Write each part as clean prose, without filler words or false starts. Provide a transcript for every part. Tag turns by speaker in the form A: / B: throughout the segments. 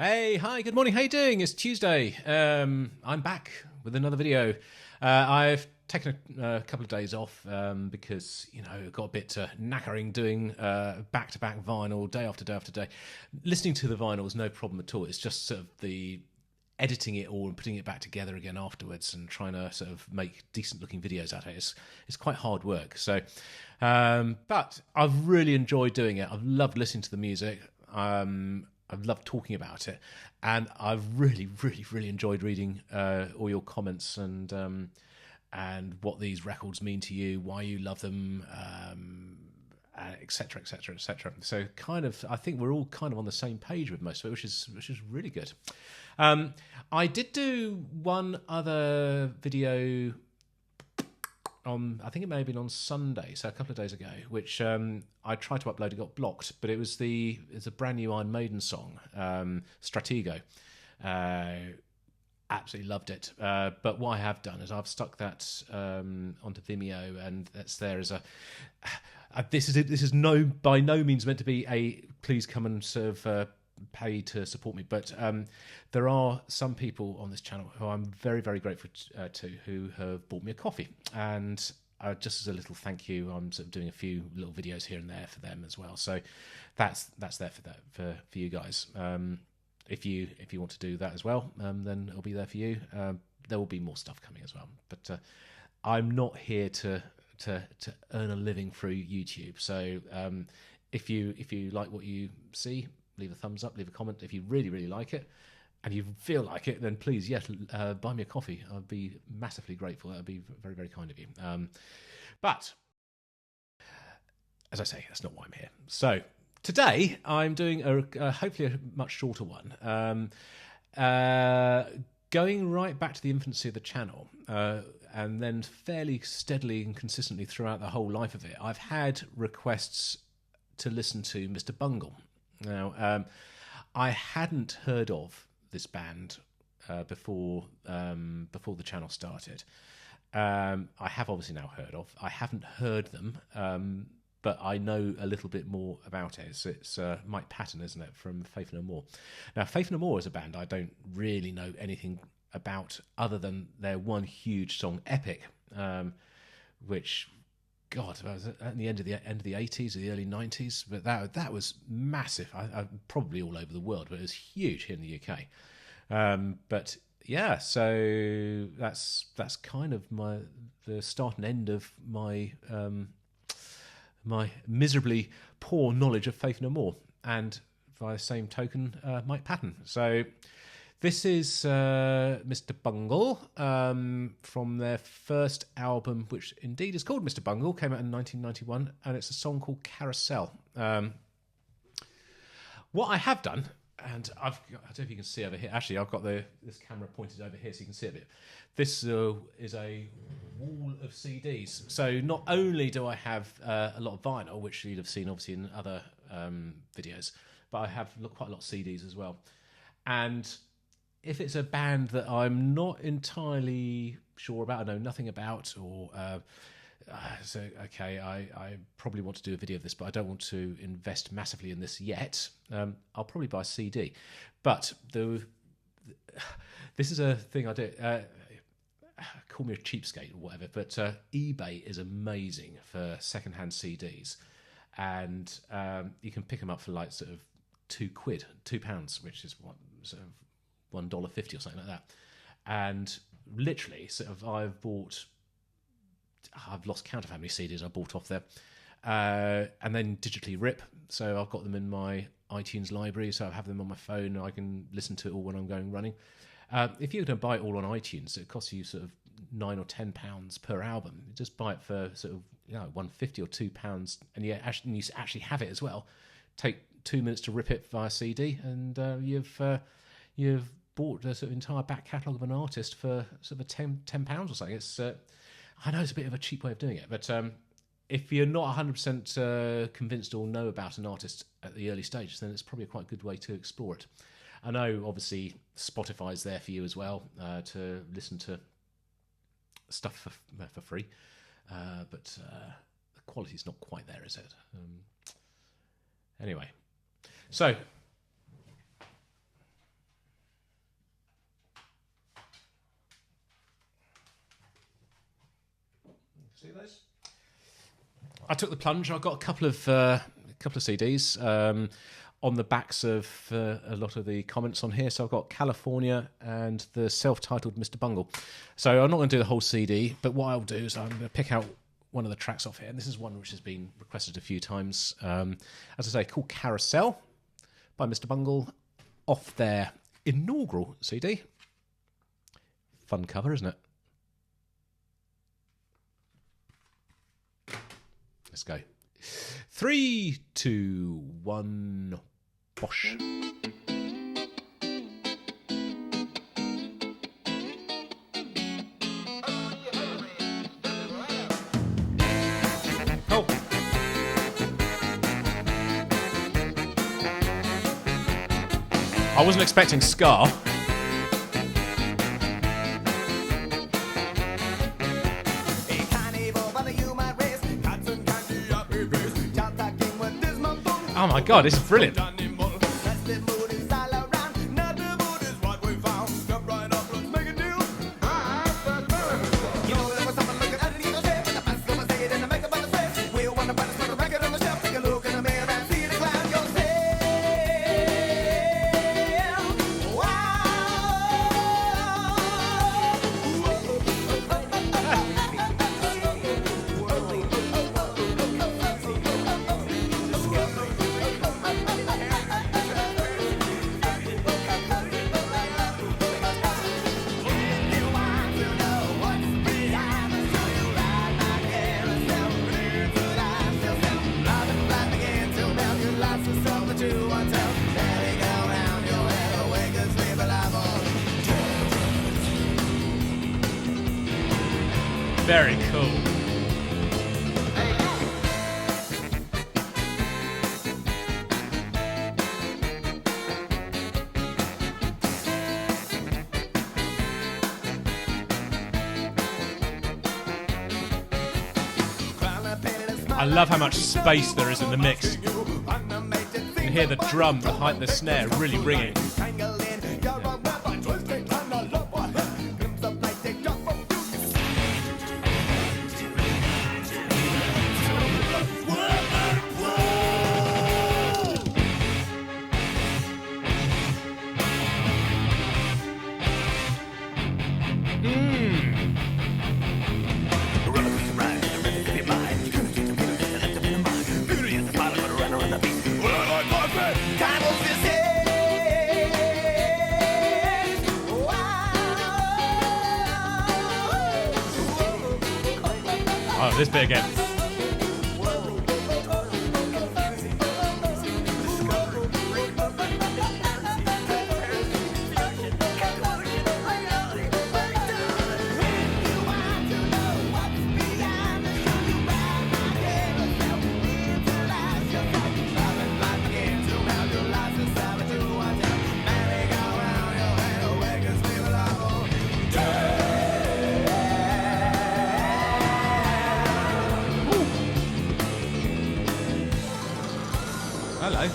A: Hey, hi, good morning. How you doing? It's Tuesday. I'm back with another video. I've taken a couple of days off because it got a bit knackering doing back-to-back vinyl day after day after day. Listening to the vinyl is no problem at all. It's just sort of the editing it all and putting it back together again afterwards and trying to sort of make decent-looking videos out of it. It's quite hard work. So, but I've really enjoyed doing it. I've loved listening to the music. I've loved talking about it, and I've really, really, really enjoyed reading all your comments and what these records mean to you, why you love them, etc., etc., etc. So, I think we're all kind of on the same page with most of it, which is really good. I did do one other video I think it may have been on Sunday, so a couple of days ago, which I tried to upload. It got blocked, but it's a brand new Iron Maiden song, Stratego. Absolutely loved it. But what I have done is I've stuck that onto Vimeo, and that's there as a. This is by no means meant to be a please come and pay to support me, but there are some people on this channel who I'm very, very grateful to who have bought me a coffee, and just as a little thank you, I'm sort of doing a few little videos here and there for them as well. So that's there for you guys. If you want to do that as well, then it'll be there for you. There will be more stuff coming as well, but I'm not here to earn a living through YouTube. So if you like what you see, leave a thumbs up, leave a comment. If you really, really like it and you feel like it, then please, yes, buy me a coffee. I'd be massively grateful. That would be very, very kind of you. But as I say, that's not why I'm here. So today I'm doing hopefully a much shorter one. Going right back to the infancy of the channel, and then fairly steadily and consistently throughout the whole life of it, I've had requests to listen to Mr Bungle. Now, I hadn't heard of this band before the channel started. I have obviously now heard of. I haven't heard them, but I know a little bit more about it. It's Mike Patton, isn't it, from Faith No More? Now, Faith No More is a band I don't really know anything about other than their one huge song, Epic, which, God, was at the end of the 80s or the early 90s, but that was massive. I probably all over the world, but it was huge here in the UK. But yeah, so that's kind of the start and end of my my miserably poor knowledge of Faith No More, and by the same token, Mike Patton. So this is Mr Bungle from their first album, which indeed is called Mr Bungle, came out in 1991, and it's a song called Carousel. What I have done, and I don't know if you can see over here. Actually, I've got this camera pointed over here so you can see a bit. This is a wall of CDs. So not only do I have a lot of vinyl, which you'd have seen obviously in other videos, but I have quite a lot of CDs as well. And if it's a band that I'm not entirely sure about, I know nothing about, or so okay, I probably want to do a video of this, but I don't want to invest massively in this yet. I'll probably buy a CD, but this is a thing I do. Call me a cheapskate or whatever, but eBay is amazing for secondhand CDs, and you can pick them up for like sort of £2, which is what sort of $1.50 or something like that. And literally, sort of, I've lost count of how many CDs I bought off there, and then digitally rip. So I've got them in my iTunes library, so I have them on my phone, and I can listen to it all when I'm going running. If you're going to buy it all on iTunes, it costs you sort of £9 or £10 per album. You just buy it for sort of £1.50 or £2, and you actually have it as well. Take 2 minutes to rip it via CD, and you've bought the sort of entire back catalogue of an artist for sort of £10 or something. It's I know it's a bit of a cheap way of doing it, but if you're not 100% convinced or know about an artist at the early stages, then it's probably a quite good way to explore it. I know, obviously, Spotify's there for you as well to listen to stuff for free, but the quality's not quite there, is it? Anyway, so See those? I took the plunge. I got a couple of CDs on the backs of a lot of the comments on here. So I've got California and the self-titled Mr Bungle. So I'm not going to do the whole CD, but what I'll do is I'm going to pick out one of the tracks off here, and this is one which has been requested a few times. As I say, called Carousel by Mr Bungle, off their inaugural CD. Fun cover, isn't it? Let's go. 3, 2, 1, bosh. Oh. I wasn't expecting ska. Oh my god, this is brilliant. Very cool. I love how much space there is in the mix. You can hear the drum behind the snare really ringing. Oh, this bit again. Hello.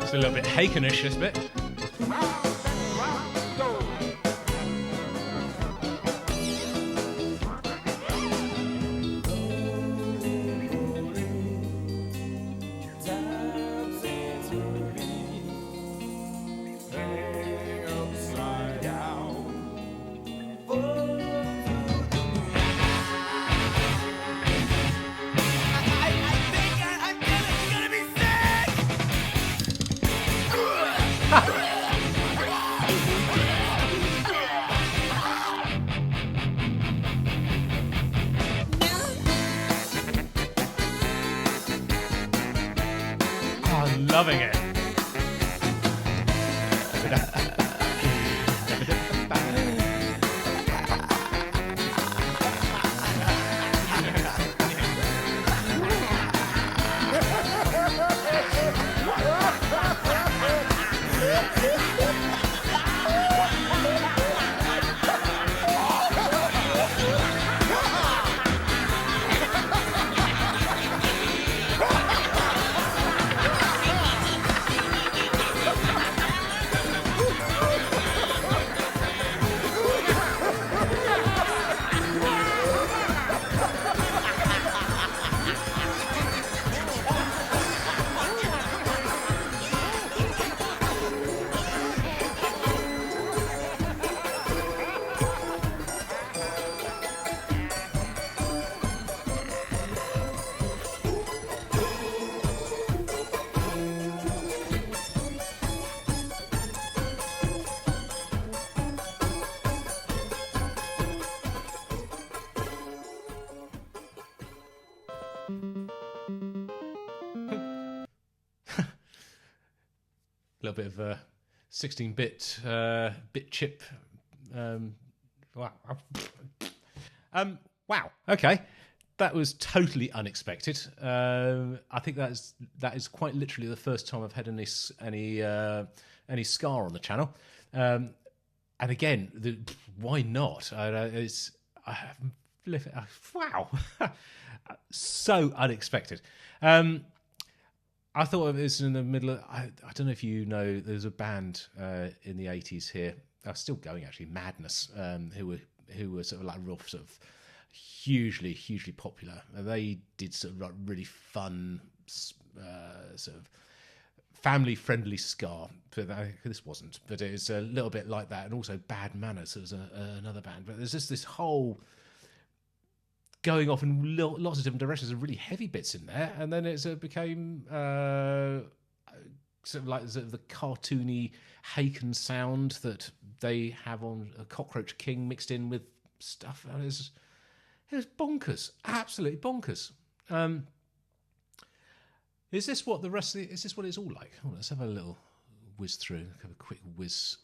A: It's a little bit Hakenish, this bit. I'm loving it. little bit of 16-bit bit chip. Wow. Wow. Okay. That was totally unexpected. I think that is quite literally the first time I've had any Scar on the channel. And again, why not? Wow, so unexpected. I thought it was in the middle of. I don't know if you know. There's a band in the '80s here. Still going actually. Madness. Who were sort of like real sort of hugely popular. They did sort of like really fun sort of family friendly ska. But this wasn't. But it was a little bit like that, and also Bad Manners. It was another band. But there's just this whole going off in lots of different directions and really heavy bits in there, and then it sort of became sort of like the cartoony Haken sound that they have on a Cockroach King mixed in with stuff. It was bonkers, absolutely bonkers. Is this what the rest of is this what it's all like? Oh, let's have a little whiz through, have a quick whiz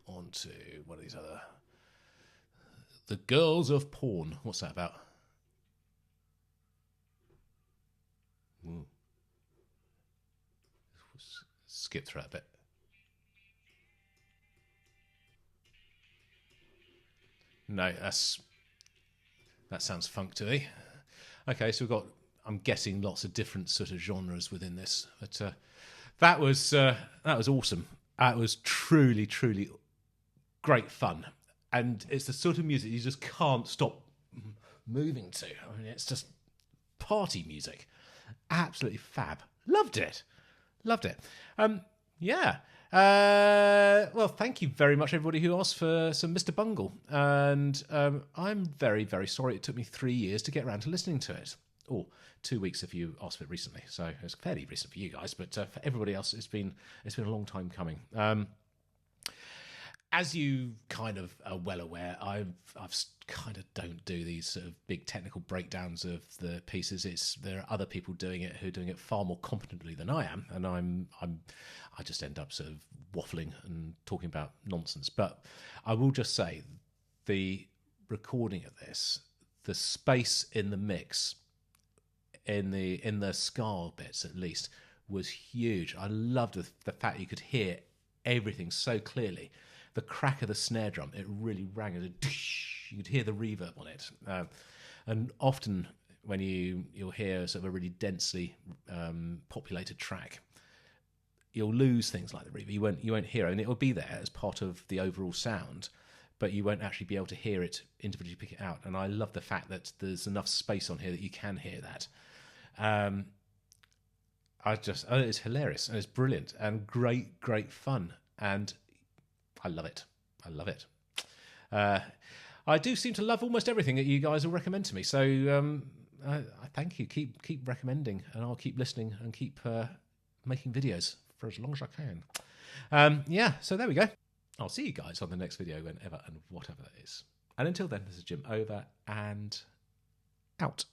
A: onto one of these other. The Girls of Porn. What's that about? Ooh. Skip through that a bit. No, that sounds funk to me. Okay, so we've got, I'm guessing, lots of different sort of genres within this. But that was awesome. That was truly great fun, and it's the sort of music you just can't stop moving to. I mean, it's just party music. Absolutely fab. Loved it. Yeah. Well, thank you very much, everybody who asked for some Mr Bungle. And I'm very sorry it took me 3 years to get around to listening to it. Or 2 weeks if you asked for it recently. So it's fairly recent for you guys, but for everybody else, it's been a long time coming. As you kind of are well aware, I've kind of don't do these sort of big technical breakdowns of the pieces. There are other people doing it who are doing it far more competently than I am, and I just end up sort of waffling and talking about nonsense. But I will just say, the recording of this, the space in the mix, in the ska bits at least, was huge. I loved the fact you could hear everything so clearly. The crack of the snare drum, it really rang. You could hear the reverb on it. And often when you'll hear sort of a really densely populated track, you'll lose things like the reverb. You won't hear it, and it will be there as part of the overall sound, but you won't actually be able to hear it individually, pick it out. And I love the fact that there's enough space on here that you can hear that. It's hilarious, and it's brilliant, and great fun, and I love it. I do seem to love almost everything that you guys will recommend to me. So I thank you. Keep recommending, and I'll keep listening and keep making videos for as long as I can. Yeah, so there we go. I'll see you guys on the next video, whenever and whatever that is. And until then, this is Jim, over and out.